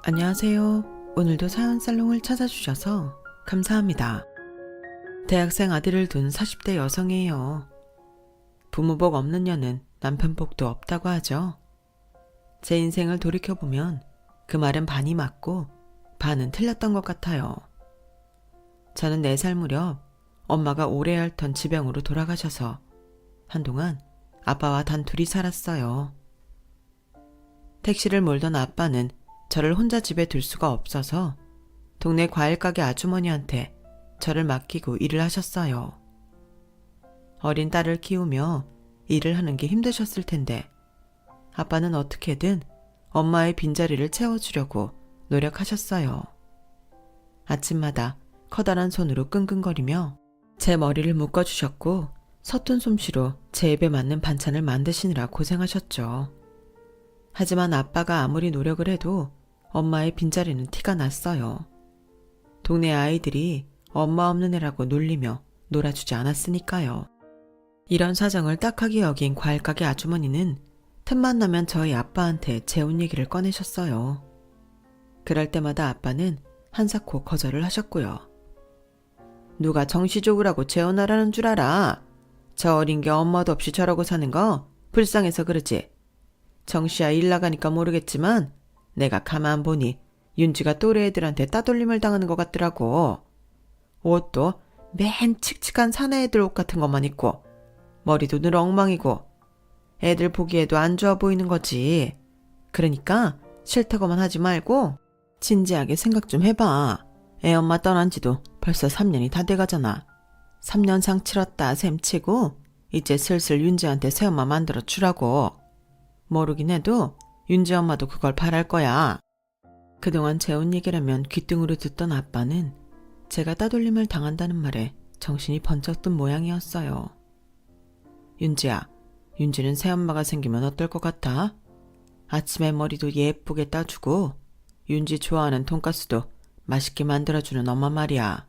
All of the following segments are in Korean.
안녕하세요. 오늘도 사연 살롱을 찾아주셔서 감사합니다. 대학생 아들을 둔 40대 여성이에요. 부모복 없는 년은 남편복도 없다고 하죠. 제 인생을 돌이켜보면 그 말은 반이 맞고 반은 틀렸던 것 같아요. 저는 4살 무렵 엄마가 오래 앓던 지병으로 돌아가셔서 한동안 아빠와 단둘이 살았어요. 택시를 몰던 아빠는 저를 혼자 집에 둘 수가 없어서 동네 과일가게 아주머니한테 저를 맡기고 일을 하셨어요. 어린 딸을 키우며 일을 하는 게 힘드셨을 텐데 아빠는 어떻게든 엄마의 빈자리를 채워주려고 노력하셨어요. 아침마다 커다란 손으로 끙끙거리며 제 머리를 묶어주셨고 서툰 솜씨로 제 입에 맞는 반찬을 만드시느라 고생하셨죠. 하지만 아빠가 아무리 노력을 해도 엄마의 빈자리는 티가 났어요. 동네 아이들이 엄마 없는 애라고 놀리며 놀아주지 않았으니까요. 이런 사정을 딱하게 여긴 과일가게 아주머니는 틈만 나면 저희 아빠한테 재혼 얘기를 꺼내셨어요. 그럴 때마다 아빠는 한사코 거절을 하셨고요. 누가 정시 좋으라고 재혼하라는 줄 알아? 저 어린 게 엄마도 없이 저러고 사는 거 불쌍해서 그러지. 정시야 일 나가니까 모르겠지만 내가 가만 보니 윤지가 또래 애들한테 따돌림을 당하는 것 같더라고. 옷도 맨 칙칙한 사내 애들 옷 같은 것만 입고 머리도 늘 엉망이고 애들 보기에도 안 좋아 보이는 거지. 그러니까 싫다고만 하지 말고 진지하게 생각 좀 해봐. 애 엄마 떠난 지도 벌써 3년이 다 돼가잖아. 3년상 치렀다 셈치고 이제 슬슬 윤지한테 새엄마 만들어 주라고. 모르긴 해도 윤지 엄마도 그걸 바랄 거야. 그동안 재혼 얘기라면 귓등으로 듣던 아빠는 제가 따돌림을 당한다는 말에 정신이 번쩍 든 모양이었어요. 윤지야, 윤지는 새엄마가 생기면 어떨 것 같아? 아침에 머리도 예쁘게 따주고 윤지 좋아하는 돈가스도 맛있게 만들어주는 엄마 말이야.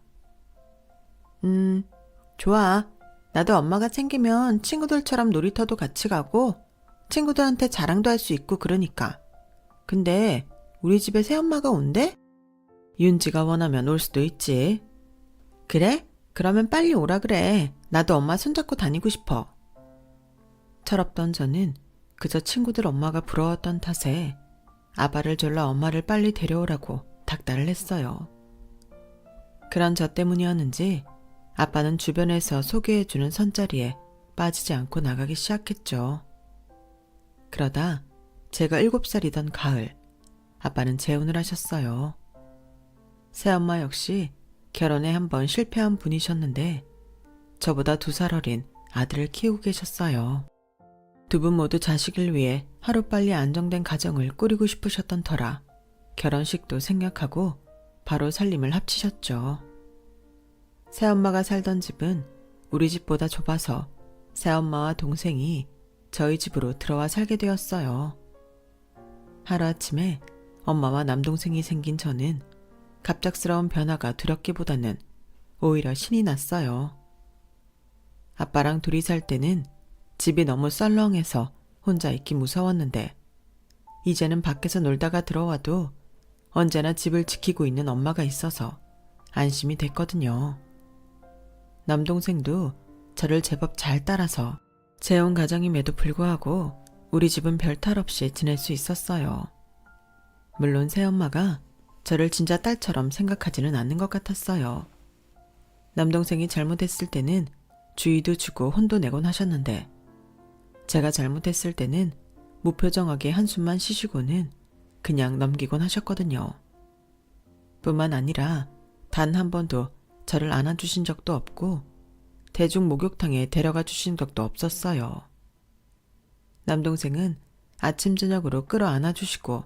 좋아. 나도 엄마가 생기면 친구들처럼 놀이터도 같이 가고 친구들한테 자랑도 할 수 있고 그러니까. 근데 우리 집에 새엄마가 온대? 윤지가 원하면 올 수도 있지. 그래? 그러면 빨리 오라 그래. 나도 엄마 손잡고 다니고 싶어. 철없던 저는 그저 친구들 엄마가 부러웠던 탓에 아바를 졸라 엄마를 빨리 데려오라고 닥달을 했어요. 그런 저 때문이었는지 아빠는 주변에서 소개해주는 선자리에 빠지지 않고 나가기 시작했죠. 그러다 제가 7살이던 가을, 아빠는 재혼을 하셨어요. 새엄마 역시 결혼에 한 번 실패한 분이셨는데 저보다 2살 어린 아들을 키우고 계셨어요. 두 분 모두 자식을 위해 하루빨리 안정된 가정을 꾸리고 싶으셨던 터라 결혼식도 생략하고 바로 살림을 합치셨죠. 새엄마가 살던 집은 우리 집보다 좁아서 새엄마와 동생이 저희 집으로 들어와 살게 되었어요. 하루아침에 엄마와 남동생이 생긴 저는 갑작스러운 변화가 두렵기보다는 오히려 신이 났어요. 아빠랑 둘이 살 때는 집이 너무 썰렁해서 혼자 있기 무서웠는데 이제는 밖에서 놀다가 들어와도 언제나 집을 지키고 있는 엄마가 있어서 안심이 됐거든요. 남동생도 저를 제법 잘 따라서 재혼 가정임에도 불구하고 우리 집은 별탈 없이 지낼 수 있었어요. 물론 새엄마가 저를 진짜 딸처럼 생각하지는 않는 것 같았어요. 남동생이 잘못했을 때는 주의도 주고 혼도 내곤 하셨는데 제가 잘못했을 때는 무표정하게 한숨만 쉬시고는 그냥 넘기곤 하셨거든요. 뿐만 아니라 단 한 번도 저를 안아주신 적도 없고 대중 목욕탕에 데려가 주신 적도 없었어요. 남동생은 아침 저녁으로 끌어안아 주시고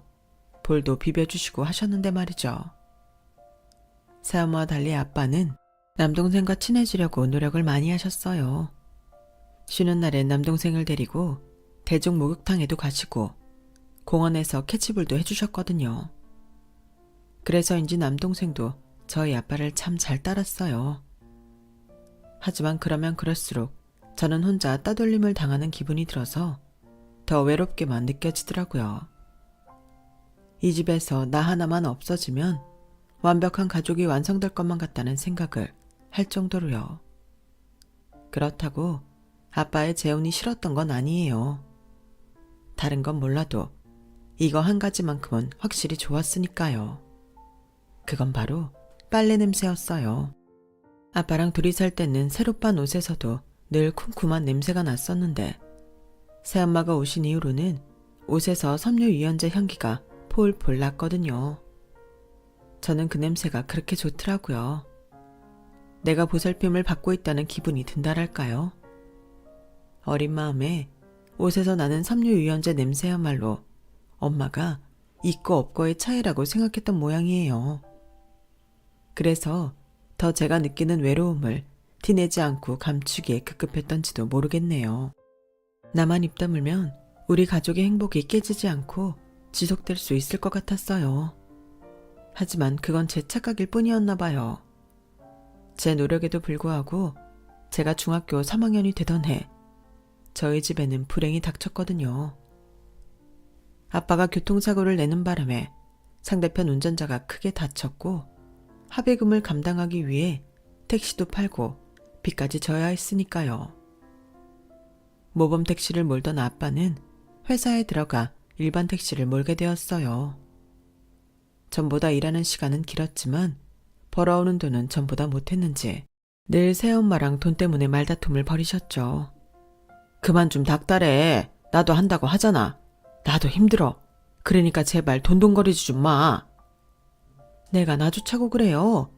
볼도 비벼주시고 하셨는데 말이죠. 새엄마와 달리 아빠는 남동생과 친해지려고 노력을 많이 하셨어요. 쉬는 날엔 남동생을 데리고 대중 목욕탕에도 가시고 공원에서 캐치볼도 해주셨거든요. 그래서인지 남동생도 저희 아빠를 참 잘 따랐어요. 하지만 그러면 그럴수록 저는 혼자 따돌림을 당하는 기분이 들어서 더 외롭게만 느껴지더라고요. 이 집에서 나 하나만 없어지면 완벽한 가족이 완성될 것만 같다는 생각을 할 정도로요. 그렇다고 아빠의 재혼이 싫었던 건 아니에요. 다른 건 몰라도 이거 한 가지만큼은 확실히 좋았으니까요. 그건 바로 빨래 냄새였어요. 아빠랑 둘이 살 때는 새로 빤 옷에서도 늘 쿰쿰한 냄새가 났었는데 새엄마가 오신 이후로는 옷에서 섬유유연제 향기가 폴폴 났거든요. 저는 그 냄새가 그렇게 좋더라고요. 내가 보살핌을 받고 있다는 기분이 든달할까요? 어린 마음에 옷에서 나는 섬유유연제 냄새야말로 엄마가 있고 없고의 차이라고 생각했던 모양이에요. 그래서 더 제가 느끼는 외로움을 티내지 않고 감추기에 급급했던지도 모르겠네요. 나만 입 다물면 우리 가족의 행복이 깨지지 않고 지속될 수 있을 것 같았어요. 하지만 그건 제 착각일 뿐이었나 봐요. 제 노력에도 불구하고 제가 중학교 3학년이 되던 해 저희 집에는 불행이 닥쳤거든요. 아빠가 교통사고를 내는 바람에 상대편 운전자가 크게 다쳤고 합의금을 감당하기 위해 택시도 팔고 빚까지 져야 했으니까요. 모범 택시를 몰던 아빠는 회사에 들어가 일반 택시를 몰게 되었어요. 전보다 일하는 시간은 길었지만 벌어오는 돈은 전보다 못했는지 늘 새엄마랑 돈 때문에 말다툼을 벌이셨죠. 그만 좀 닥달해. 나도 한다고 하잖아. 나도 힘들어. 그러니까 제발 돈돈거리지 좀 마. 내가 나주차고 그래요.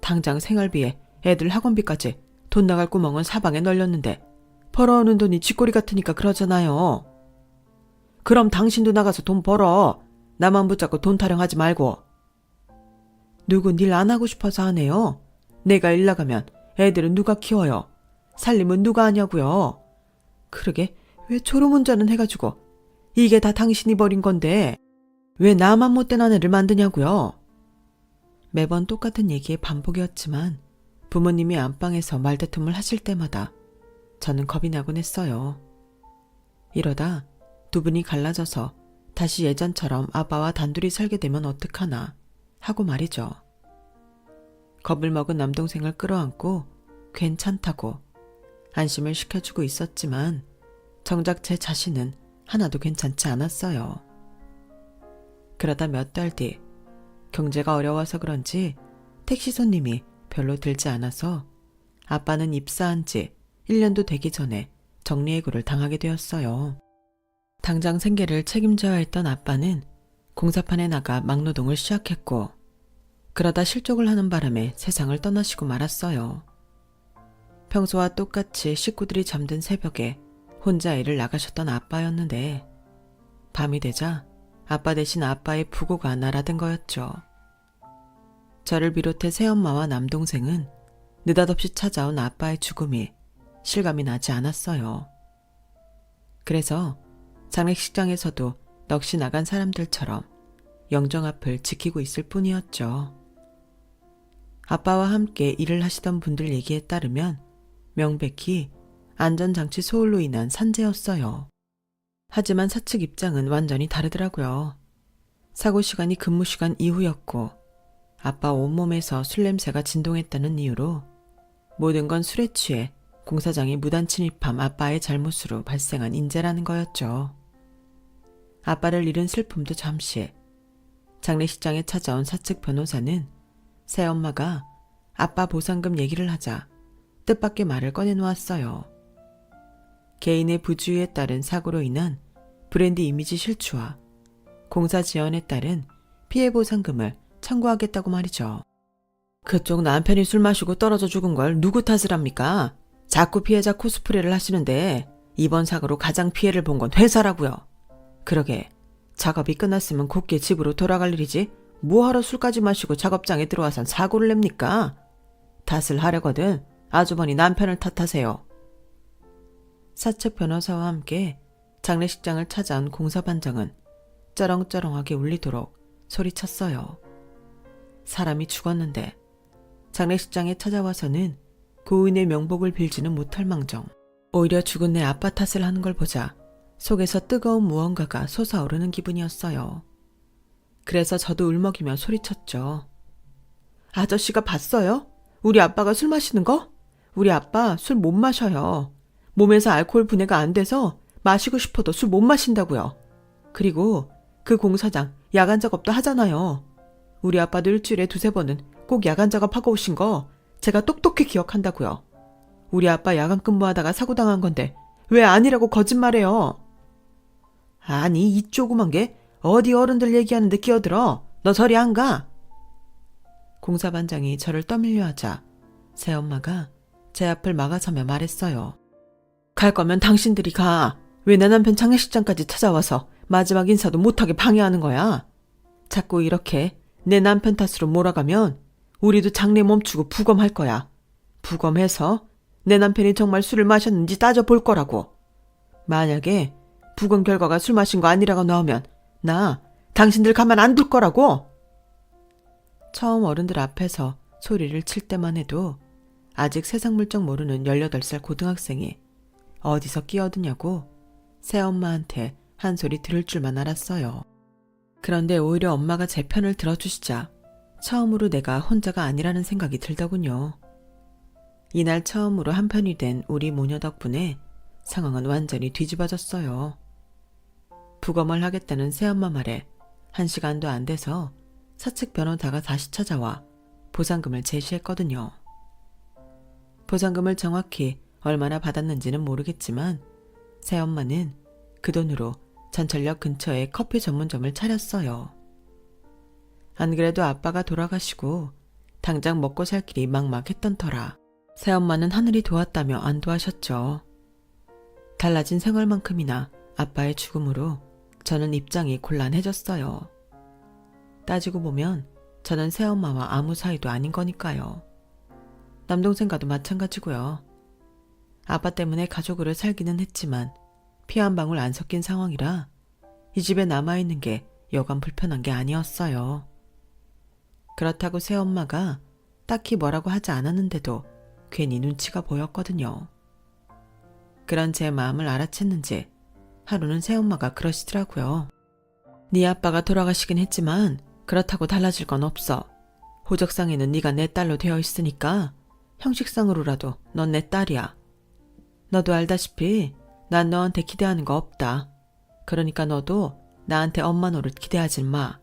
당장 생활비에 애들 학원비까지 돈 나갈 구멍은 사방에 널렸는데 벌어오는 돈이 쥐꼬리 같으니까 그러잖아요. 그럼 당신도 나가서 돈 벌어. 나만 붙잡고 돈 타령하지 말고. 누군 일 안 하고 싶어서 하네요. 내가 일 나가면 애들은 누가 키워요. 살림은 누가 하냐고요. 그러게 왜 졸음운전은 해가지고 이게 다 당신이 버린 건데 왜 나만 못된 아내를 만드냐고요. 매번 똑같은 얘기의 반복이었지만 부모님이 안방에서 말다툼을 하실 때마다 저는 겁이 나곤 했어요. 이러다 두 분이 갈라져서 다시 예전처럼 아빠와 단둘이 살게 되면 어떡하나 하고 말이죠. 겁을 먹은 남동생을 끌어안고 괜찮다고 안심을 시켜주고 있었지만 정작 제 자신은 하나도 괜찮지 않았어요. 그러다 몇 달 뒤 경제가 어려워서 그런지 택시 손님이 별로 들지 않아서 아빠는 입사한 지 1년도 되기 전에 정리해고를 당하게 되었어요. 당장 생계를 책임져야 했던 아빠는 공사판에 나가 막노동을 시작했고 그러다 실족을 하는 바람에 세상을 떠나시고 말았어요. 평소와 똑같이 식구들이 잠든 새벽에 혼자 일을 나가셨던 아빠였는데 밤이 되자 아빠 대신 아빠의 부고가 날아든 거였죠. 저를 비롯해 새엄마와 남동생은 느닷없이 찾아온 아빠의 죽음이 실감이 나지 않았어요. 그래서 장례식장에서도 넋이 나간 사람들처럼 영정 앞을 지키고 있을 뿐이었죠. 아빠와 함께 일을 하시던 분들 얘기에 따르면 명백히 안전장치 소홀로 인한 산재였어요. 하지만 사측 입장은 완전히 다르더라고요. 사고 시간이 근무 시간 이후였고 아빠 온몸에서 술 냄새가 진동했다는 이유로 모든 건 술에 취해 공사장에 무단 침입한 아빠의 잘못으로 발생한 인재라는 거였죠. 아빠를 잃은 슬픔도 잠시. 장례식장에 찾아온 사측 변호사는 새엄마가 아빠 보상금 얘기를 하자 뜻밖의 말을 꺼내놓았어요. 개인의 부주의에 따른 사고로 인한 브랜드 이미지 실추와 공사 지연에 따른 피해 보상금을 청구하겠다고 말이죠. 그쪽 남편이 술 마시고 떨어져 죽은 걸 누구 탓을 합니까? 자꾸 피해자 코스프레를 하시는데 이번 사고로 가장 피해를 본 건 회사라고요. 그러게 작업이 끝났으면 곱게 집으로 돌아갈 일이지 뭐하러 술까지 마시고 작업장에 들어와선 사고를 냅니까? 탓을 하려거든 아주머니 남편을 탓하세요. 사측 변호사와 함께 장례식장을 찾아온 공사반장은 쩌렁쩌렁하게 울리도록 소리쳤어요. 사람이 죽었는데 장례식장에 찾아와서는 고인의 명복을 빌지는 못할 망정 오히려 죽은 내 아빠 탓을 하는 걸 보자 속에서 뜨거운 무언가가 솟아오르는 기분이었어요. 그래서 저도 울먹이며 소리쳤죠. 아저씨가 봤어요? 우리 아빠가 술 마시는 거? 우리 아빠 술 못 마셔요. 몸에서 알코올 분해가 안 돼서 마시고 싶어도 술 못 마신다고요. 그리고 그 공사장 야간 작업도 하잖아요. 우리 아빠도 일주일에 2-3번은 꼭 야간 작업하고 오신 거 제가 똑똑히 기억한다고요. 우리 아빠 야간 근무하다가 사고 당한 건데 왜 아니라고 거짓말해요? 아니 이 조그만 게 어디 어른들 얘기하는데 끼어들어. 너 저리 안 가. 공사반장이 저를 떠밀려 하자 새엄마가 제 앞을 막아서며 말했어요. 갈 거면 당신들이 가. 왜 내 남편 장례식장까지 찾아와서 마지막 인사도 못하게 방해하는 거야? 자꾸 이렇게 내 남편 탓으로 몰아가면 우리도 장례 멈추고 부검할 거야. 부검해서 내 남편이 정말 술을 마셨는지 따져볼 거라고. 만약에 부검 결과가 술 마신 거 아니라고 나오면 나 당신들 가만 안 둘 거라고. 처음 어른들 앞에서 소리를 칠 때만 해도 아직 세상 물정 모르는 18살 고등학생이 어디서 끼어드냐고 새엄마한테 한 소리 들을 줄만 알았어요. 그런데 오히려 엄마가 제 편을 들어주시자 처음으로 내가 혼자가 아니라는 생각이 들더군요. 이날 처음으로 한편이 된 우리 모녀 덕분에 상황은 완전히 뒤집어졌어요. 부검을 하겠다는 새엄마 말에 1시간도 안 돼서 사측 변호사가 다시 찾아와 보상금을 제시했거든요. 보상금을 정확히 얼마나 받았는지는 모르겠지만 새엄마는 그 돈으로 전철역 근처에 커피 전문점을 차렸어요. 안 그래도 아빠가 돌아가시고 당장 먹고 살 길이 막막했던 터라 새엄마는 하늘이 도왔다며 안도하셨죠. 달라진 생활만큼이나 아빠의 죽음으로 저는 입장이 곤란해졌어요. 따지고 보면 저는 새엄마와 아무 사이도 아닌 거니까요. 남동생과도 마찬가지고요. 아빠 때문에 가족으로 살기는 했지만 피 한 방울 안 섞인 상황이라 이 집에 남아있는 게 여간 불편한 게 아니었어요. 그렇다고 새엄마가 딱히 뭐라고 하지 않았는데도 괜히 눈치가 보였거든요. 그런 제 마음을 알아챘는지 하루는 새엄마가 그러시더라고요. 네 아빠가 돌아가시긴 했지만 그렇다고 달라질 건 없어. 호적상에는 네가 내 딸로 되어 있으니까 형식상으로라도 넌 내 딸이야. 너도 알다시피 난 너한테 기대하는 거 없다. 그러니까 너도 나한테 엄마 노릇 기대하지 마.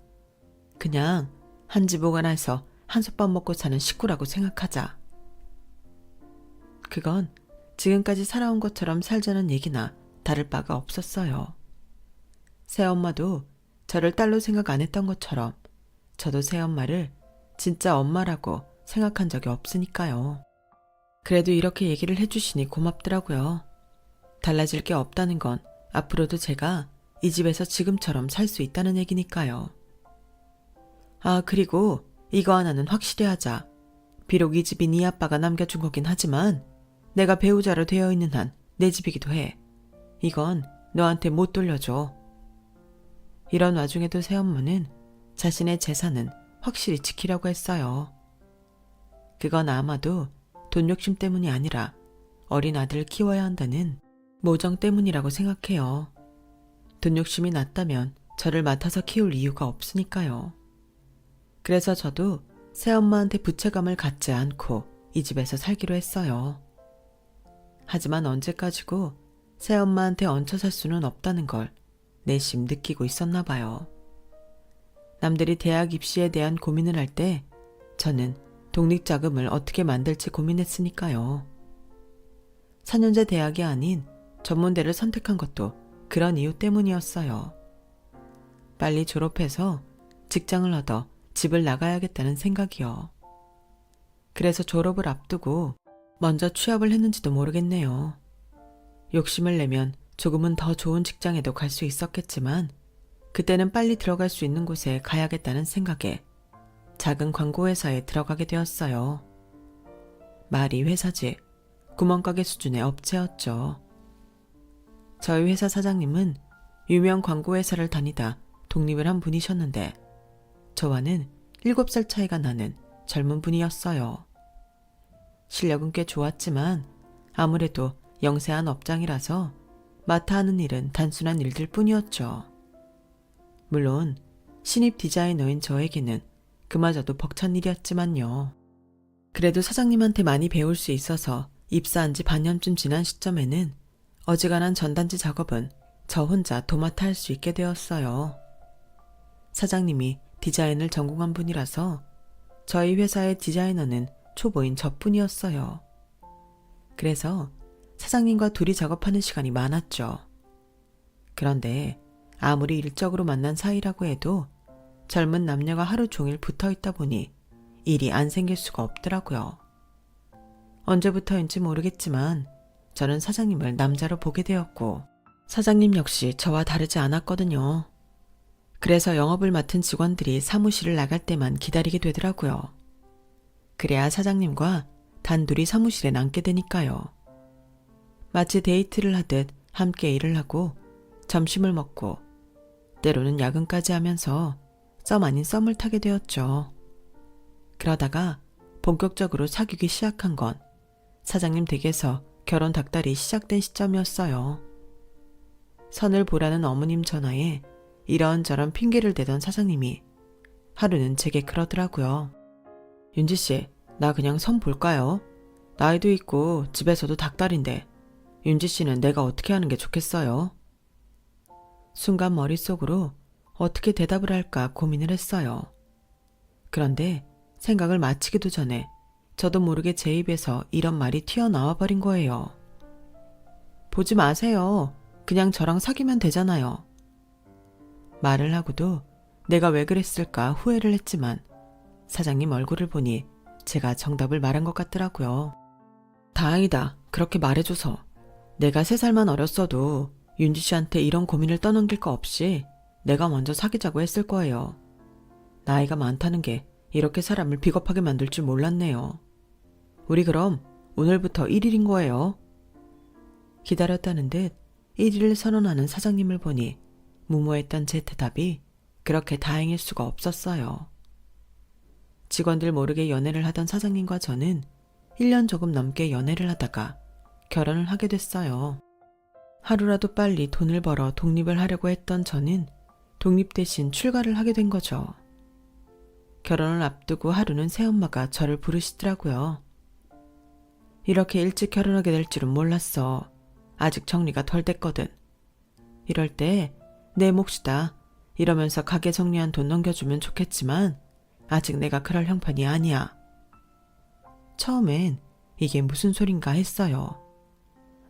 그냥 한 집 오가나서 한솥밥 먹고 사는 식구라고 생각하자. 그건 지금까지 살아온 것처럼 살자는 얘기나 다를 바가 없었어요. 새엄마도 저를 딸로 생각 안 했던 것처럼 저도 새엄마를 진짜 엄마라고 생각한 적이 없으니까요. 그래도 이렇게 얘기를 해주시니 고맙더라고요. 달라질 게 없다는 건 앞으로도 제가 이 집에서 지금처럼 살 수 있다는 얘기니까요. 아, 그리고 이거 하나는 확실히 하자. 비록 이 집이 네 아빠가 남겨준 거긴 하지만 내가 배우자로 되어 있는 한 내 집이기도 해. 이건 너한테 못 돌려줘. 이런 와중에도 새엄마는 자신의 재산은 확실히 지키려고 했어요. 그건 아마도 돈 욕심 때문이 아니라 어린 아들을 키워야 한다는 모정 때문이라고 생각해요. 돈 욕심이 났다면 저를 맡아서 키울 이유가 없으니까요. 그래서 저도 새엄마한테 부채감을 갖지 않고 이 집에서 살기로 했어요. 하지만 언제까지고 새엄마한테 얹혀 살 수는 없다는 걸 내심 느끼고 있었나 봐요. 남들이 대학 입시에 대한 고민을 할 때 저는 독립자금을 어떻게 만들지 고민했으니까요. 4년제 대학이 아닌 전문대를 선택한 것도 그런 이유 때문이었어요. 빨리 졸업해서 직장을 얻어 집을 나가야겠다는 생각이요. 그래서 졸업을 앞두고 먼저 취업을 했는지도 모르겠네요. 욕심을 내면 조금은 더 좋은 직장에도 갈 수 있었겠지만 그때는 빨리 들어갈 수 있는 곳에 가야겠다는 생각에 작은 광고회사에 들어가게 되었어요. 말이 회사지 구멍가게 수준의 업체였죠. 저희 회사 사장님은 유명 광고회사를 다니다 독립을 한 분이셨는데 저와는 7살 차이가 나는 젊은 분이었어요. 실력은 꽤 좋았지만 아무래도 영세한 업장이라서 맡아 하는 일은 단순한 일들 뿐이었죠. 물론 신입 디자이너인 저에게는 그마저도 벅찬 일이었지만요. 그래도 사장님한테 많이 배울 수 있어서 입사한 지 반년쯤 지난 시점에는 어지간한 전단지 작업은 저 혼자 도맡아 할 수 있게 되었어요. 사장님이 디자인을 전공한 분이라서 저희 회사의 디자이너는 초보인 저뿐이었어요. 그래서 사장님과 둘이 작업하는 시간이 많았죠. 그런데 아무리 일적으로 만난 사이라고 해도 젊은 남녀가 하루 종일 붙어 있다 보니 일이 안 생길 수가 없더라고요. 언제부터인지 모르겠지만 저는 사장님을 남자로 보게 되었고 사장님 역시 저와 다르지 않았거든요. 그래서 영업을 맡은 직원들이 사무실을 나갈 때만 기다리게 되더라고요. 그래야 사장님과 단둘이 사무실에 남게 되니까요. 마치 데이트를 하듯 함께 일을 하고 점심을 먹고 때로는 야근까지 하면서 썸 아닌 썸을 타게 되었죠. 그러다가 본격적으로 사귀기 시작한 건 사장님 댁에서 결혼 닭달이 시작된 시점이었어요. 선을 보라는 어머님 전화에 이런저런 핑계를 대던 사장님이 하루는 제게 그러더라고요. 윤지씨, 나 그냥 선 볼까요? 나이도 있고 집에서도 닭달인데 윤지씨는 내가 어떻게 하는 게 좋겠어요? 순간 머릿속으로 어떻게 대답을 할까 고민을 했어요. 그런데 생각을 마치기도 전에 저도 모르게 제 입에서 이런 말이 튀어나와 버린 거예요. 보지 마세요. 그냥 저랑 사귀면 되잖아요. 말을 하고도 내가 왜 그랬을까 후회를 했지만 사장님 얼굴을 보니 제가 정답을 말한 것 같더라고요. 다행이다. 그렇게 말해줘서. 내가 3살만 어렸어도 윤지 씨한테 이런 고민을 떠넘길 거 없이 내가 먼저 사귀자고 했을 거예요. 나이가 많다는 게 이렇게 사람을 비겁하게 만들 줄 몰랐네요. 우리 그럼 오늘부터 1일인 거예요. 기다렸다는 듯 1일을 선언하는 사장님을 보니 무모했던 제 대답이 그렇게 다행일 수가 없었어요. 직원들 모르게 연애를 하던 사장님과 저는 1년 조금 넘게 연애를 하다가 결혼을 하게 됐어요. 하루라도 빨리 돈을 벌어 독립을 하려고 했던 저는 독립 대신 출가를 하게 된 거죠. 결혼을 앞두고 하루는 새엄마가 저를 부르시더라고요. 이렇게 일찍 결혼하게 될 줄은 몰랐어. 아직 정리가 덜 됐거든. 이럴 때 내 몫이다. 이러면서 가게 정리한 돈 넘겨주면 좋겠지만 아직 내가 그럴 형편이 아니야. 처음엔 이게 무슨 소린가 했어요.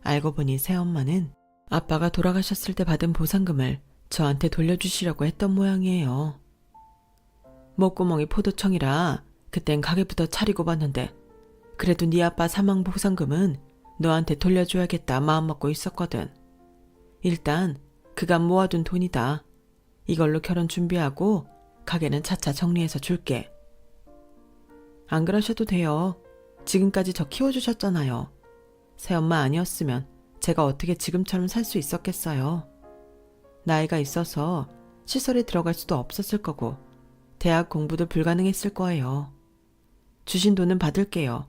알고 보니 새엄마는 아빠가 돌아가셨을 때 받은 보상금을 저한테 돌려주시려고 했던 모양이에요. 목구멍이 포도청이라 그땐 가게부터 차리고 봤는데 그래도 네 아빠 사망 보상금은 너한테 돌려줘야겠다 마음먹고 있었거든. 일단 그간 모아둔 돈이다. 이걸로 결혼 준비하고 가게는 차차 정리해서 줄게. 안 그러셔도 돼요. 지금까지 저 키워주셨잖아요. 새엄마 아니었으면 제가 어떻게 지금처럼 살 수 있었겠어요. 나이가 있어서 시설에 들어갈 수도 없었을 거고 대학 공부도 불가능했을 거예요. 주신 돈은 받을게요.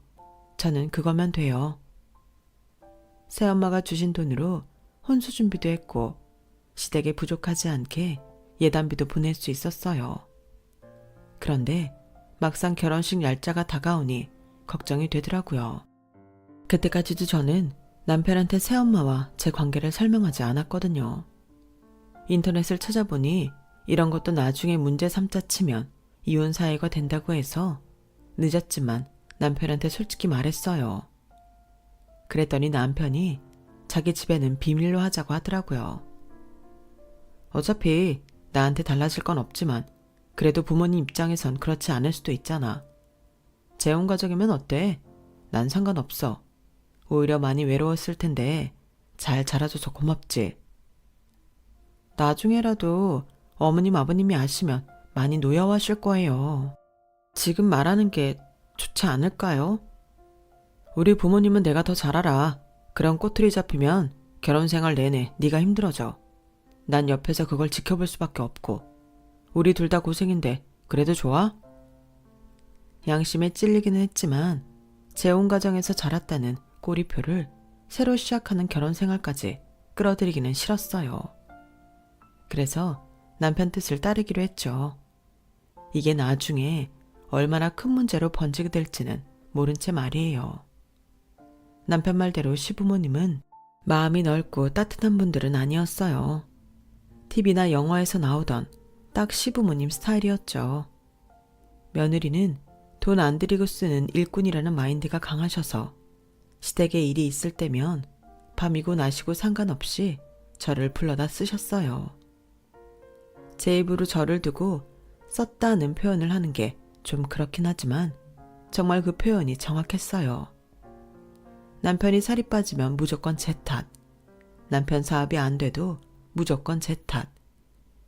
저는 그거면 돼요. 새엄마가 주신 돈으로 혼수 준비도 했고 시댁에 부족하지 않게 예단비도 보낼 수 있었어요. 그런데 막상 결혼식 날짜가 다가오니 걱정이 되더라고요. 그때까지도 저는 남편한테 새엄마와 제 관계를 설명하지 않았거든요. 인터넷을 찾아보니 이런 것도 나중에 문제 삼자 치면 이혼 사유가 된다고 해서 늦었지만 남편한테 솔직히 말했어요. 그랬더니 남편이 자기 집에는 비밀로 하자고 하더라고요. 어차피 나한테 달라질 건 없지만 그래도 부모님 입장에선 그렇지 않을 수도 있잖아. 재혼 가족이면 어때? 난 상관없어. 오히려 많이 외로웠을 텐데 잘 자라줘서 고맙지. 나중에라도 어머님 아버님이 아시면 많이 노여워하실 거예요. 지금 말하는 게 좋지 않을까요? 우리 부모님은 내가 더 잘 알아. 그런 꼬투리 잡히면 결혼 생활 내내 네가 힘들어져. 난 옆에서 그걸 지켜볼 수밖에 없고 우리 둘 다 고생인데 그래도 좋아? 양심에 찔리기는 했지만 재혼 가정에서 자랐다는 꼬리표를 새로 시작하는 결혼 생활까지 끌어들이기는 싫었어요. 그래서 남편 뜻을 따르기로 했죠. 이게 나중에 얼마나 큰 문제로 번지게 될지는 모른 채 말이에요. 남편 말대로 시부모님은 마음이 넓고 따뜻한 분들은 아니었어요. TV나 영화에서 나오던 딱 시부모님 스타일이었죠. 며느리는 돈 안 들이고 쓰는 일꾼이라는 마인드가 강하셔서 시댁에 일이 있을 때면 밤이고 낮이고 상관없이 저를 불러다 쓰셨어요. 제 입으로 저를 두고 썼다는 표현을 하는 게 좀 그렇긴 하지만 정말 그 표현이 정확했어요. 남편이 살이 빠지면 무조건 제 탓. 남편 사업이 안 돼도 무조건 제 탓.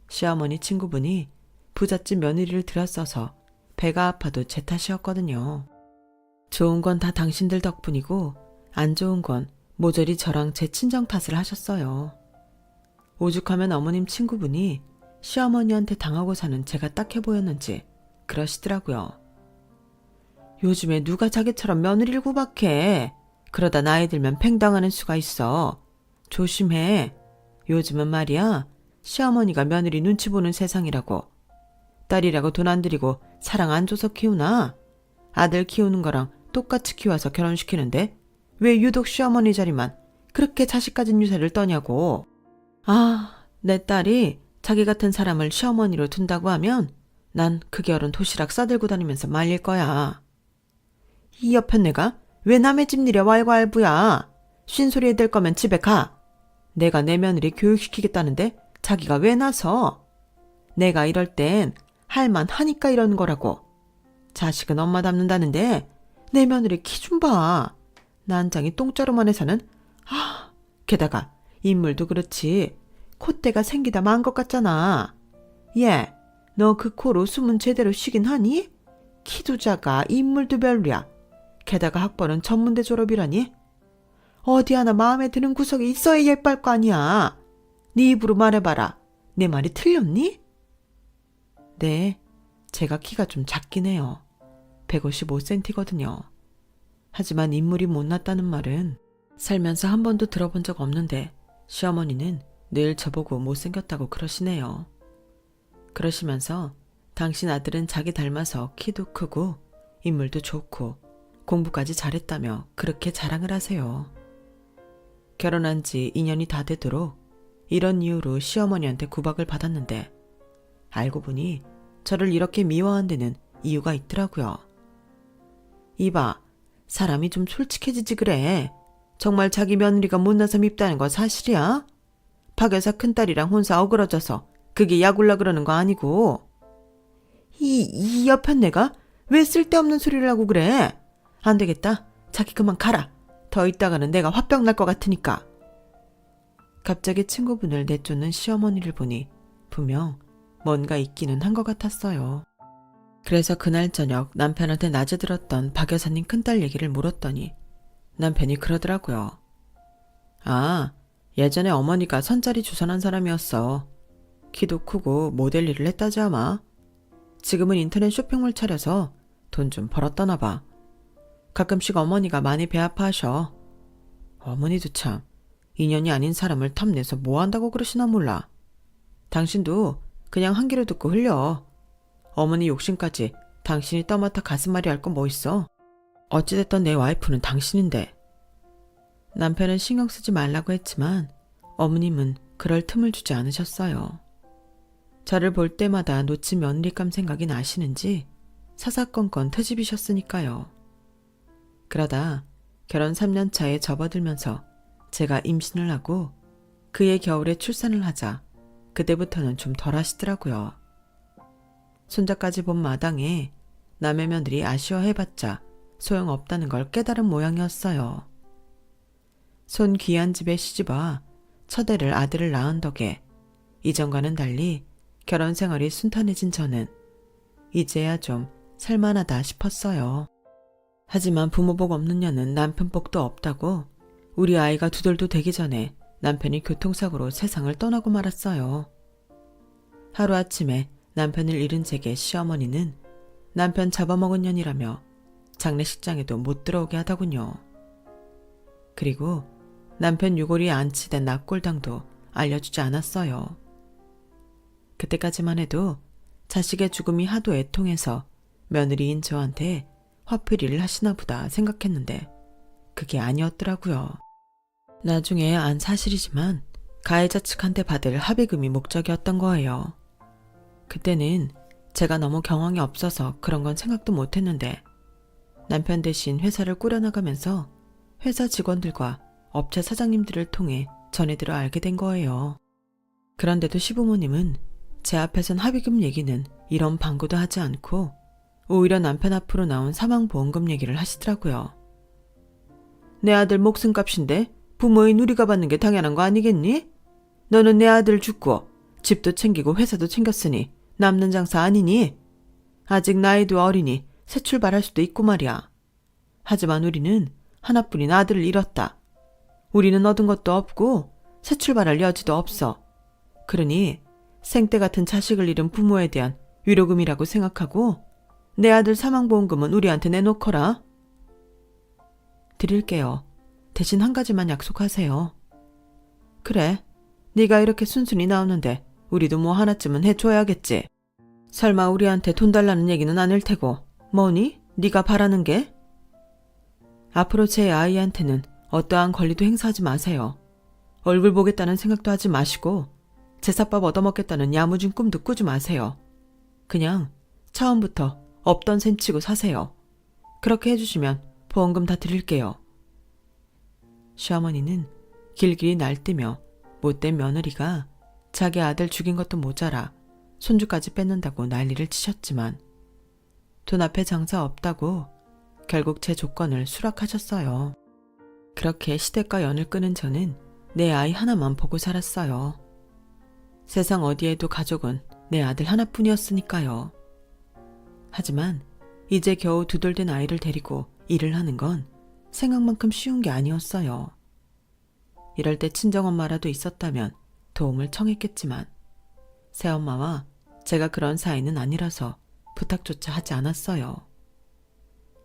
시어머니 친구분이 부잣집 며느리를 들였어서 배가 아파도 제 탓이었거든요. 좋은 건 다 당신들 덕분이고 안 좋은 건 모조리 저랑 제 친정 탓을 하셨어요. 오죽하면 어머님 친구분이 시어머니한테 당하고 사는 제가 딱해 보였는지 그러시더라고요. 요즘에 누가 자기처럼 며느리를 구박해. 그러다 나이 들면 팽당하는 수가 있어. 조심해. 요즘은 말이야. 시어머니가 며느리 눈치 보는 세상이라고. 딸이라고 돈 안 들이고 사랑 안 줘서 키우나? 아들 키우는 거랑 똑같이 키워서 결혼시키는데 왜 유독 시어머니 자리만 그렇게 자식 가진 유세를 떠냐고. 아, 내 딸이 자기 같은 사람을 시어머니로 둔다고 하면 난 그 결혼 도시락 싸들고 다니면서 말릴 거야. 이 옆에 내가 왜 남의 집 일에 왈가왈부야. 쉰소리 해댈 거면 집에 가. 내가 내 며느리 교육시키겠다는데 자기가 왜 나서. 내가 이럴 땐 할만하니까 이러는 거라고. 자식은 엄마 닮는다는데 내 며느리 키 좀 봐. 난장이 똥자루만 해서는 게다가 인물도 그렇지 콧대가 생기다 만 것 같잖아. 얘, 너 그 코로 숨은 제대로 쉬긴 하니? 키도 작아 인물도 별로야. 게다가 학벌은 전문대 졸업이라니? 어디 하나 마음에 드는 구석이 있어야 예쁠 거 아니야. 네 입으로 말해봐라. 내 말이 틀렸니? 네, 제가 키가 좀 작긴 해요. 155cm거든요. 하지만 인물이 못났다는 말은 살면서 한 번도 들어본 적 없는데 시어머니는 늘 저보고 못생겼다고 그러시네요. 그러시면서 당신 아들은 자기 닮아서 키도 크고 인물도 좋고 공부까지 잘했다며 그렇게 자랑을 하세요. 결혼한 지 2년이 다 되도록 이런 이유로 시어머니한테 구박을 받았는데 알고 보니 저를 이렇게 미워한 데는 이유가 있더라고요. 이봐, 사람이 좀 솔직해지지 그래. 정말 자기 며느리가 못나서 밉다는 건 사실이야? 박 여사 큰딸이랑 혼사 어그러져서 그게 약올라 그러는 거 아니고. 이 옆엔 내가 왜 쓸데없는 소리를 하고 그래? 안 되겠다. 자기 그만 가라. 더 있다가는 내가 화병 날 것 같으니까. 갑자기 친구분을 내쫓는 시어머니를 보니 분명 뭔가 있기는 한 것 같았어요. 그래서 그날 저녁 남편한테 낮에 들었던 박 여사님 큰딸 얘기를 물었더니 남편이 그러더라고요. 아, 예전에 어머니가 선자리 주선한 사람이었어. 키도 크고 모델 일을 했다지 아마. 지금은 인터넷 쇼핑몰 차려서 돈 좀 벌었더나 봐. 가끔씩 어머니가 많이 배 아파하셔. 어머니도 참 인연이 아닌 사람을 탐내서 뭐 한다고 그러시나 몰라. 당신도 그냥 한 귀로 듣고 흘려. 어머니 욕심까지 당신이 떠맡아 가슴앓이 할 건 뭐 있어. 어찌됐던 내 와이프는 당신인데. 남편은 신경 쓰지 말라고 했지만 어머님은 그럴 틈을 주지 않으셨어요. 저를 볼 때마다 놓친 며느리감 생각이 나시는지 사사건건 트집이셨으니까요. 그러다 결혼 3년 차에 접어들면서 제가 임신을 하고 그해 겨울에 출산을 하자 그때부터는 좀 덜 하시더라고요. 손자까지 본 마당에 남의 며느리 아쉬워해봤자 소용없다는 걸 깨달은 모양이었어요. 손 귀한 집에 시집와 첫애를 아들을 낳은 덕에 이전과는 달리 결혼 생활이 순탄해진 저는 이제야 좀 살만하다 싶었어요. 하지만 부모 복 없는 년은 남편 복도 없다고 우리 아이가 2돌도 되기 전에 남편이 교통사고로 세상을 떠나고 말았어요. 하루아침에 남편을 잃은 제게 시어머니는 남편 잡아먹은 년이라며 장례식장에도 못 들어오게 하더군요. 그리고 남편 유골이 안치된 납골당도 알려주지 않았어요. 그때까지만 해도 자식의 죽음이 하도 애통해서 며느리인 저한테 화풀이를 하시나 보다 생각했는데 그게 아니었더라고요. 나중에 안 사실이지만 가해자 측한테 받을 합의금이 목적이었던 거예요. 그때는 제가 너무 경황이 없어서 그런 건 생각도 못했는데 남편 대신 회사를 꾸려나가면서 회사 직원들과 업체 사장님들을 통해 전해들어 알게 된 거예요. 그런데도 시부모님은 제 앞에선 합의금 얘기는 이런 방구도 하지 않고 오히려 남편 앞으로 나온 사망보험금 얘기를 하시더라고요. 내 아들 목숨값인데 부모인 우리가 받는 게 당연한 거 아니겠니? 너는 내 아들 죽고 집도 챙기고 회사도 챙겼으니 남는 장사 아니니? 아직 나이도 어리니 새 출발할 수도 있고 말이야. 하지만 우리는 하나뿐인 아들을 잃었다. 우리는 얻은 것도 없고 새 출발할 여지도 없어. 그러니 생때 같은 자식을 잃은 부모에 대한 위로금이라고 생각하고 내 아들 사망보험금은 우리한테 내놓거라. 드릴게요. 대신 한 가지만 약속하세요. 그래, 네가 이렇게 순순히 나오는데 우리도 뭐 하나쯤은 해줘야겠지. 설마 우리한테 돈 달라는 얘기는 아닐 테고 뭐니? 네가 바라는 게? 앞으로 제 아이한테는 어떠한 권리도 행사하지 마세요. 얼굴 보겠다는 생각도 하지 마시고 제사밥 얻어먹겠다는 야무진 꿈도 꾸지 마세요. 그냥 처음부터 없던 셈 치고 사세요. 그렇게 해주시면 보험금 다 드릴게요. 시어머니는 길길이 날뛰며 못된 며느리가 자기 아들 죽인 것도 모자라 손주까지 뺏는다고 난리를 치셨지만 돈 앞에 장사 없다고 결국 제 조건을 수락하셨어요. 그렇게 시댁과 연을 끊은 저는 내 아이 하나만 보고 살았어요. 세상 어디에도 가족은 내 아들 하나뿐이었으니까요. 하지만 이제 겨우 2돌 된 아이를 데리고 일을 하는 건 생각만큼 쉬운 게 아니었어요. 이럴 때 친정엄마라도 있었다면 도움을 청했겠지만 새엄마와 제가 그런 사이는 아니라서 부탁조차 하지 않았어요.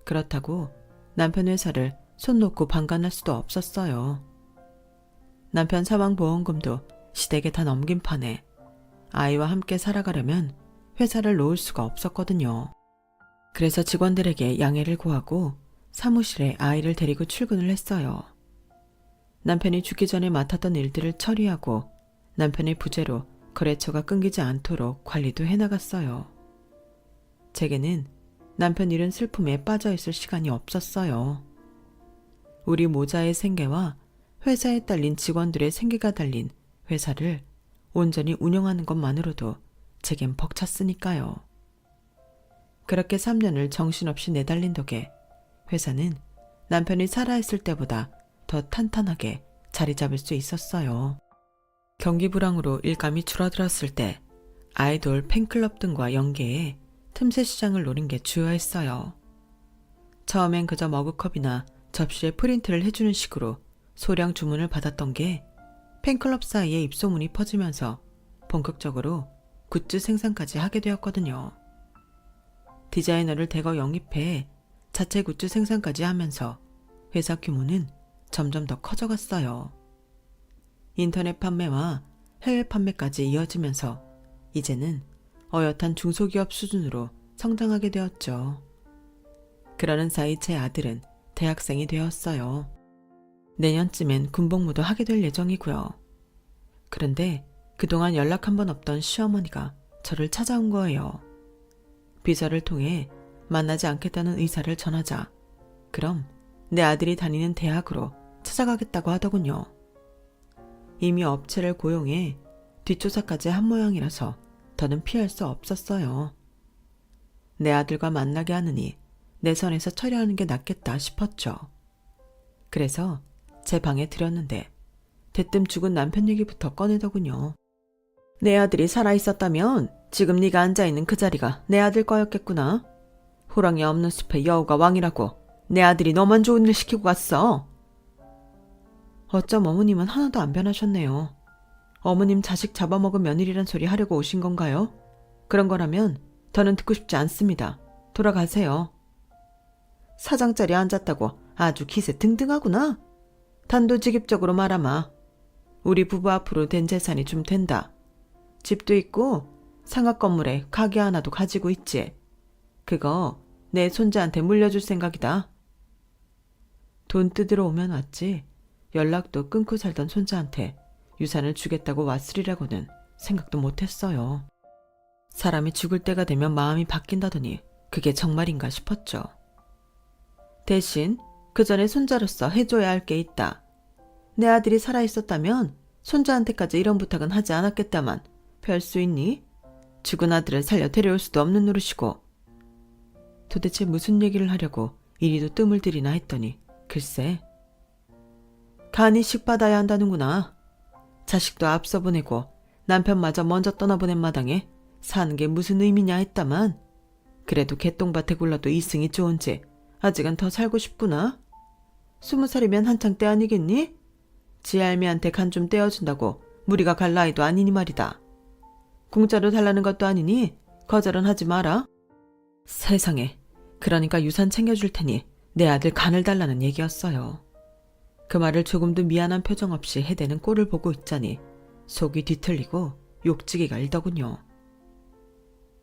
그렇다고 남편 회사를 손 놓고 방관할 수도 없었어요. 남편 사망보험금도 시댁에 다 넘긴 판에 아이와 함께 살아가려면 회사를 놓을 수가 없었거든요. 그래서 직원들에게 양해를 구하고 사무실에 아이를 데리고 출근을 했어요. 남편이 죽기 전에 맡았던 일들을 처리하고 남편의 부재로 거래처가 끊기지 않도록 관리도 해나갔어요. 제게는 남편 잃은 슬픔에 빠져있을 시간이 없었어요. 우리 모자의 생계와 회사에 딸린 직원들의 생계가 달린 회사를 온전히 운영하는 것만으로도 제겐 벅찼으니까요. 그렇게 3년을 정신없이 내달린 덕에 회사는 남편이 살아있을 때보다 더 탄탄하게 자리 잡을 수 있었어요. 경기 불황으로 일감이 줄어들었을 때 아이돌 팬클럽 등과 연계해 틈새 시장을 노린 게 주요했어요. 처음엔 그저 머그컵이나 접시에 프린트를 해주는 식으로 소량 주문을 받았던 게 팬클럽 사이에 입소문이 퍼지면서 본격적으로 굿즈 생산까지 하게 되었거든요. 디자이너를 대거 영입해 자체 굿즈 생산까지 하면서 회사 규모는 점점 더 커져갔어요. 인터넷 판매와 해외 판매까지 이어지면서 이제는 어엿한 중소기업 수준으로 성장하게 되었죠. 그러는 사이 제 아들은 대학생이 되었어요. 내년쯤엔 군복무도 하게 될 예정이고요. 그런데 그동안 연락 한 번 없던 시어머니가 저를 찾아온 거예요. 비서를 통해 만나지 않겠다는 의사를 전하자 그럼 내 아들이 다니는 대학으로 찾아가겠다고 하더군요. 이미 업체를 고용해 뒷조사까지 한 모양이라서 더는 피할 수 없었어요. 내 아들과 만나게 하느니 내 선에서 처리하는 게 낫겠다 싶었죠. 그래서 제 방에 들였는데 대뜸 죽은 남편 얘기부터 꺼내더군요. 내 아들이 살아있었다면 지금 네가 앉아있는 그 자리가 내 아들 거였겠구나. 호랑이 없는 숲에 여우가 왕이라고 내 아들이 너만 좋은 일 시키고 갔어. 어쩜 어머님은 하나도 안 변하셨네요. 어머님 자식 잡아먹은 며느리란 소리 하려고 오신 건가요? 그런 거라면 더는 듣고 싶지 않습니다. 돌아가세요. 사장 자리에 앉았다고 아주 기세 등등하구나. 단도직입적으로 말하마. 우리 부부 앞으로 된 재산이 좀 된다. 집도 있고 상가 건물에 가게 하나도 가지고 있지. 그거 내 손자한테 물려줄 생각이다. 돈 뜯으러 오면 왔지. 연락도 끊고 살던 손자한테 유산을 주겠다고 왔으리라고는 생각도 못했어요. 사람이 죽을 때가 되면 마음이 바뀐다더니 그게 정말인가 싶었죠. 대신 그 전에 손자로서 해줘야 할 게 있다. 내 아들이 살아있었다면 손자한테까지 이런 부탁은 하지 않았겠다만 별 수 있니? 죽은 아들을 살려 데려올 수도 없는 노릇이고. 도대체 무슨 얘기를 하려고 이리도 뜸을 들이나 했더니 글쎄. 간이식 받아야 한다는구나. 자식도 앞서 보내고 남편마저 먼저 떠나보낸 마당에 사는 게 무슨 의미냐 했다만 그래도 개똥밭에 굴러도 이승이 좋은지 아직은 더 살고 싶구나. 20살이면 한창 때 아니겠니? 지 할미한테 간 좀 떼어준다고 무리가 갈 나이도 아니니 말이다. 공짜로 달라는 것도 아니니 거절은 하지 마라. 세상에, 그러니까 유산 챙겨줄 테니 내 아들 간을 달라는 얘기였어요. 그 말을 조금도 미안한 표정 없이 해대는 꼴을 보고 있자니 속이 뒤틀리고 욕지기가 일더군요.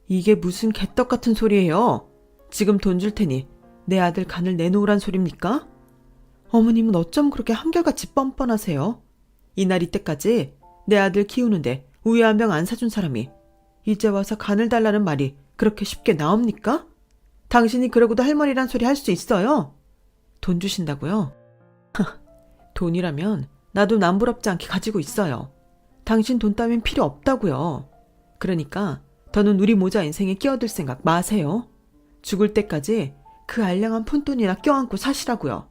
이게 무슨 개떡 같은 소리예요. 지금 돈 줄 테니 내 아들 간을 내놓으란 소립니까? 어머님은 어쩜 그렇게 한결같이 뻔뻔하세요? 이날 이때까지 내 아들 키우는데 우유 한 병 안 사준 사람이 이제 와서 간을 달라는 말이 그렇게 쉽게 나옵니까? 당신이 그러고도 할머니란 소리 할 수 있어요? 돈 주신다고요? 돈이라면 나도 남부럽지 않게 가지고 있어요. 당신 돈 따윈 필요 없다고요. 그러니까 더는 우리 모자 인생에 끼어들 생각 마세요. 죽을 때까지 그 알량한 푼돈이나 껴안고 사시라고요.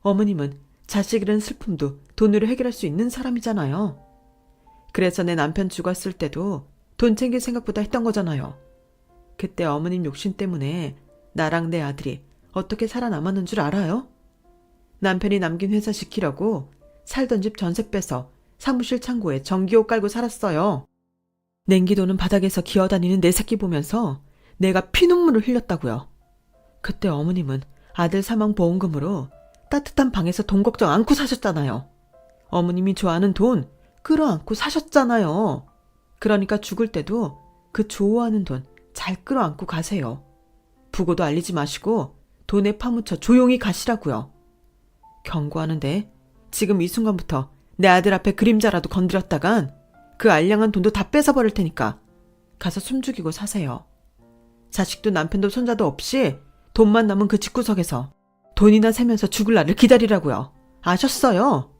어머님은 자식 잃은 슬픔도 돈으로 해결할 수 있는 사람이잖아요. 그래서 내 남편 죽었을 때도 돈 챙길 생각보다 했던 거잖아요. 그때 어머님 욕심 때문에 나랑 내 아들이 어떻게 살아남았는 줄 알아요? 남편이 남긴 회사 지키려고 살던 집 전세 빼서 사무실 창고에 전기요 깔고 살았어요. 냉기도는 바닥에서 기어다니는 내 새끼 보면서 내가 피눈물을 흘렸다고요. 그때 어머님은 아들 사망 보험금으로 따뜻한 방에서 돈 걱정 않고 사셨잖아요. 어머님이 좋아하는 돈 끌어안고 사셨잖아요. 그러니까 죽을 때도 그 좋아하는 돈 잘 끌어안고 가세요. 부고도 알리지 마시고 돈에 파묻혀 조용히 가시라고요. 경고하는데 지금 이 순간부터 내 아들 앞에 그림자라도 건드렸다간 그 알량한 돈도 다 뺏어버릴 테니까 가서 숨죽이고 사세요. 자식도 남편도 손자도 없이 돈만 남은 그 집구석에서 돈이나 세면서 죽을 날을 기다리라고요. 아셨어요?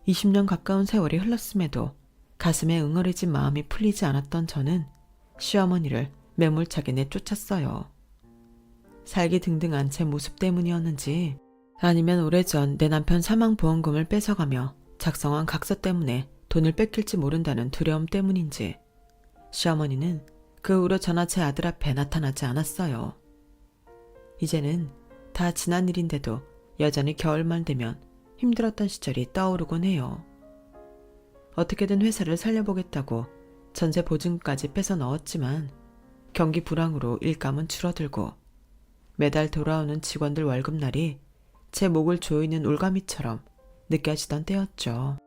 20년 가까운 세월이 흘렀음에도 가슴에 응어리진 마음이 풀리지 않았던 저는 시어머니를 매몰차게 내쫓았어요. 살기 등등한 제 모습 때문이었는지 아니면 오래전 내 남편 사망보험금을 뺏어가며 작성한 각서 때문에 돈을 뺏길지 모른다는 두려움 때문인지 시어머니는 그 후로 저나 제 아들 앞에 나타나지 않았어요. 이제는 다 지난 일인데도 여전히 겨울만 되면 힘들었던 시절이 떠오르곤 해요. 어떻게든 회사를 살려보겠다고 전세 보증까지 뺏어 넣었지만 경기 불황으로 일감은 줄어들고 매달 돌아오는 직원들 월급날이 제 목을 조이는 올가미처럼 느껴지던 때였죠.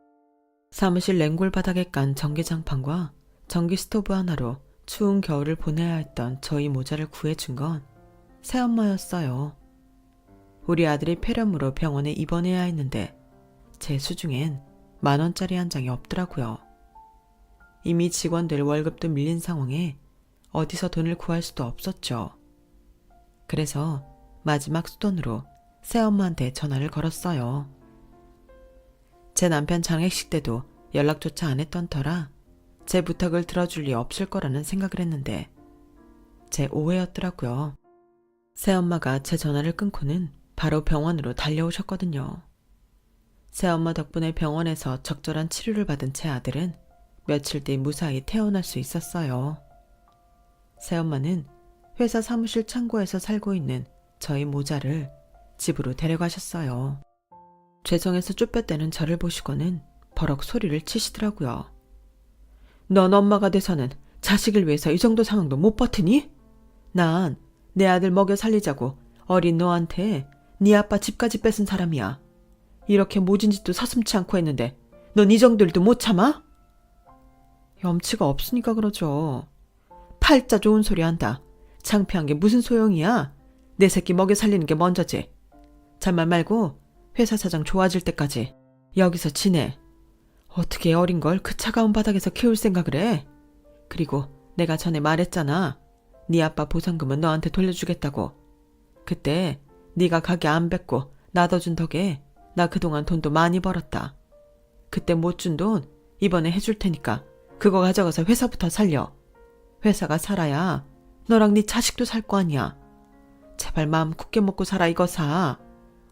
사무실 냉골 바닥에 깐 전기장판과 전기 스토브 하나로 추운 겨울을 보내야 했던 저희 모자를 구해준 건 새엄마였어요. 우리 아들이 폐렴으로 병원에 입원해야 했는데 제 수중엔 10,000원짜리 한 장이 없더라고요. 이미 직원들 월급도 밀린 상황에 어디서 돈을 구할 수도 없었죠. 그래서 마지막 수돈으로 새엄마한테 전화를 걸었어요. 제 남편 장례식 때도 연락조차 안 했던 터라 제 부탁을 들어줄 리 없을 거라는 생각을 했는데 제 오해였더라고요. 새엄마가 제 전화를 끊고는 바로 병원으로 달려오셨거든요. 새엄마 덕분에 병원에서 적절한 치료를 받은 제 아들은 며칠 뒤 무사히 태어날 수 있었어요. 새엄마는 회사 사무실 창고에서 살고 있는 저희 모자를 집으로 데려가셨어요. 죄송해서 쭈뼛대는 저를 보시고는 버럭 소리를 치시더라고요. 넌 엄마가 돼서는 자식을 위해서 이 정도 상황도 못 버티니? 난 내 아들 먹여 살리자고 어린 너한테 네 아빠 집까지 뺏은 사람이야. 이렇게 모진 짓도 서슴치 않고 했는데 넌 이 정도 일도 못 참아? 염치가 없으니까 그러죠. 팔자 좋은 소리 한다. 창피한 게 무슨 소용이야? 내 새끼 먹여 살리는 게 먼저지. 잔말 말고 회사 사장 좋아질 때까지 여기서 지내. 어떻게 어린 걸 그 차가운 바닥에서 키울 생각을 해? 그리고 내가 전에 말했잖아. 네 아빠 보상금은 너한테 돌려주겠다고. 그때 네가 가게 안 뱉고 놔둬준 덕에 나 그동안 돈도 많이 벌었다. 그때 못 준 돈 이번에 해줄 테니까 그거 가져가서 회사부터 살려. 회사가 살아야 너랑 네 자식도 살 거 아니야. 제발 마음 굳게 먹고 살아 이거사.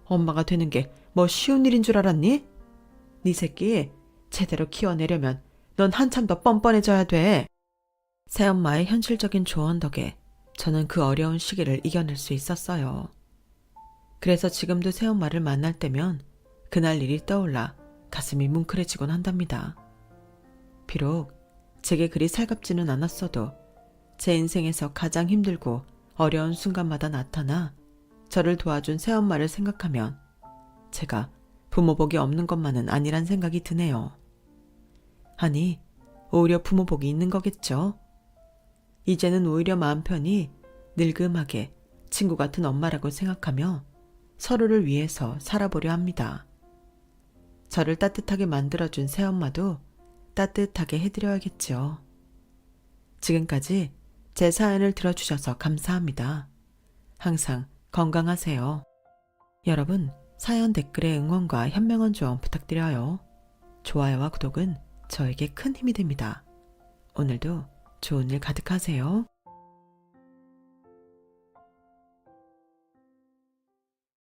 엄마가 되는 게 뭐 쉬운 일인 줄 알았니? 네 새끼 제대로 키워내려면 넌 한참 더 뻔뻔해져야 돼. 새엄마의 현실적인 조언 덕에 저는 그 어려운 시기를 이겨낼 수 있었어요. 그래서 지금도 새엄마를 만날 때면 그날 일이 떠올라 가슴이 뭉클해지곤 한답니다. 비록 제게 그리 살갑지는 않았어도 제 인생에서 가장 힘들고 어려운 순간마다 나타나 저를 도와준 새엄마를 생각하면 제가 부모복이 없는 것만은 아니란 생각이 드네요. 아니, 오히려 부모복이 있는 거겠죠. 이제는 오히려 마음 편히 늙음하게 친구 같은 엄마라고 생각하며 서로를 위해서 살아보려 합니다. 저를 따뜻하게 만들어준 새엄마도 따뜻하게 해드려야겠죠. 지금까지 제 사연을 들어주셔서 감사합니다. 항상 건강하세요. 여러분, 사연 댓글에 응원과 현명한 조언 부탁드려요. 좋아요와 구독은 저에게 큰 힘이 됩니다. 오늘도 좋은 일 가득하세요.